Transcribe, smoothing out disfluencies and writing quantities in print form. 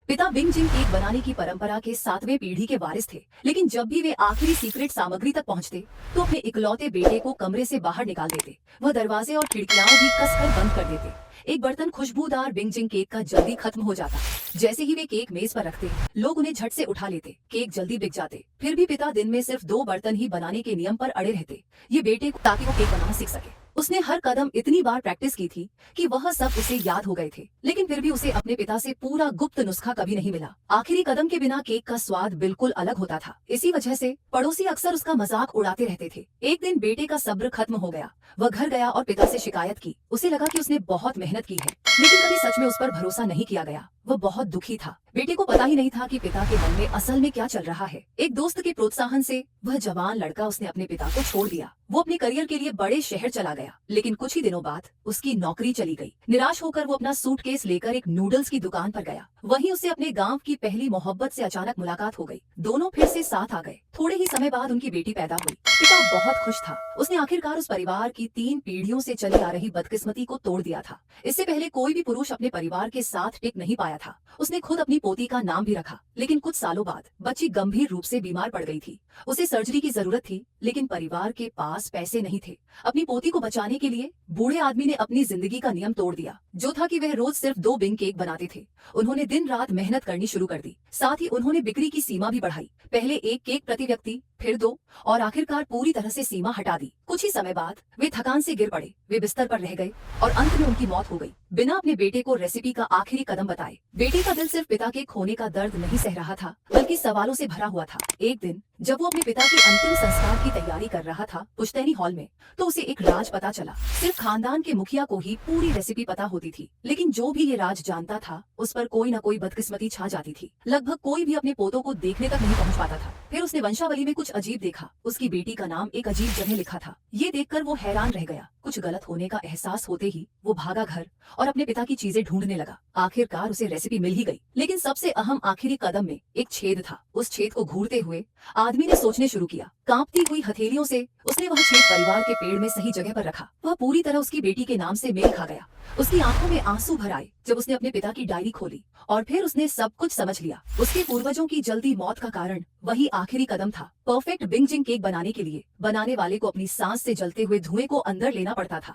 पिता बिंग जिंग केक बनाने की परंपरा के 7वें पीढ़ी के वारिस थे, लेकिन जब भी वे आखिरी सीक्रेट सामग्री तक पहुंचते, तो अपने इकलौते बेटे को कमरे से बाहर निकाल देते। वह दरवाजे और खिड़कियां भी कसकर बंद कर देते। एक बर्तन खुशबूदार बिंग जिंग केक का जल्दी खत्म हो जाता। जैसे ही वे केक मेज पर रखते, लोग उन्हें झट से उठा लेते। केक जल्दी बिक जाते। फिर भी पिता दिन में सिर्फ 2 बर्तन ही बनाने के नियम पर अड़े रहते, ये बेटे को, ताकि वो केक बनाना सीख सके। उसने हर कदम इतनी बार प्रैक्टिस की थी कि वह सब उसे याद हो गए थे, लेकिन फिर भी उसे अपने पिता से पूरा गुप्त नुस्खा कभी नहीं मिला। आखिरी कदम के बिना केक का स्वाद बिल्कुल अलग होता था। इसी वजह से पड़ोसी अक्सर उसका मजाक उड़ाते रहते थे। एक दिन बेटे का सब्र खत्म हो गया। वह घर गया और पिता से शिकायत की। उसे लगा कि उसने बहुत मेहनत की है, लेकिन कभी सच में उस पर भरोसा नहीं किया गया। वह बहुत दुखी था। बेटे को पता ही नहीं था कि पिता के मन में असल में क्या चल रहा है। एक दोस्त के प्रोत्साहन से वह जवान लड़का उसने अपने पिता को छोड़ दिया। वो अपने करियर के लिए बड़े शहर चला गया, लेकिन कुछ ही दिनों बाद उसकी नौकरी चली गई। निराश होकर वो अपना सूटकेस लेकर एक नूडल्स की दुकान पर गया। वहीं उसे अपने गांव की पहली मोहब्बत से अचानक मुलाकात हो गई। दोनों फिर से साथ आ गए। थोड़े ही समय बाद उनकी बेटी पैदा हुई। पिता बहुत खुश था। उसने आखिरकार उस परिवार की 3 पीढ़ियों से चली आ रही बदकिस्मती को तोड़ दिया था। इससे पहले कोई भी पुरुष अपने परिवार के साथ टिक नहीं पाया था। उसने खुद अपनी पोती का नाम भी रखा, लेकिन कुछ सालों बाद बच्ची गंभीर रूप से बीमार पड़ गई थी। उसे सर्जरी की जरूरत थी, लेकिन परिवार के पास पैसे नहीं थे। अपनी पोती को बचाने के लिए बूढ़े आदमी ने अपनी जिंदगी का नियम तोड़ दिया, जो था कि वह रोज सिर्फ 2 बिंग केक बनाते थे। उन्होंने दिन रात मेहनत करनी शुरू कर दी। साथ ही उन्होंने बिक्री की सीमा भी बढ़ाई। पहले 1 केक प्रति व्यक्ति, फिर 2, और आखिरकार पूरी तरह से सीमा हटा दी। कुछ ही समय बाद वे थकान से गिर पड़े। वे बिस्तर पर रह गए और अंत में उनकी मौत हो गई, बिना अपने बेटे को रेसिपी का आखिरी कदम बताए। बेटे का दिल सिर्फ पिता के खोने का दर्द नहीं सह रहा था, बल्कि सवालों से भरा हुआ था। एक दिन जब वो अपने पिता के अंतिम संस्कार की तैयारी कर रहा था पुश्तैनी हॉल में, तो उसे एक राज पता चला। सिर्फ खानदान के मुखिया को ही पूरी रेसिपी पता होती थी, लेकिन जो भी ये राज जानता था, उस पर कोई न कोई बदकिस्मती छा जाती थी। लगभग कोई भी अपने पोतों को देखने तक नहीं पहुंच पाता था। फिर उसने वंशावली में कुछ अजीब देखा। उसकी बेटी का नाम एक अजीब जगह लिखा था। ये देखकर वो हैरान रह गया। कुछ गलत होने का एहसास होते ही वो भागा घर और अपने पिता की चीजें ढूंढने लगा। आखिरकार उसे रेसिपी मिल ही गई, लेकिन सबसे अहम आखिरी कदम में एक छेद था। उस छेद को घूरते हुए आदमी ने सोचने शुरू किया। कांपती हुई हथेलियों से उसने वह छेद परिवार के पेड़ में सही जगह पर रखा। वह पूरी तरह उसकी बेटी के नाम से मेल खा गया। उसकी आंखों में आंसू भर आए जब उसने अपने पिता की डायरी खोली, और फिर उसने सब कुछ समझ लिया। उसके पूर्वजों की जल्दी मौत का कारण वही आखिरी कदम था। परफेक्ट बिंग जिंग केक बनाने के लिए बनाने वाले को अपनी सांस से जलते हुए धुएं को अंदर लेना पड़ता था।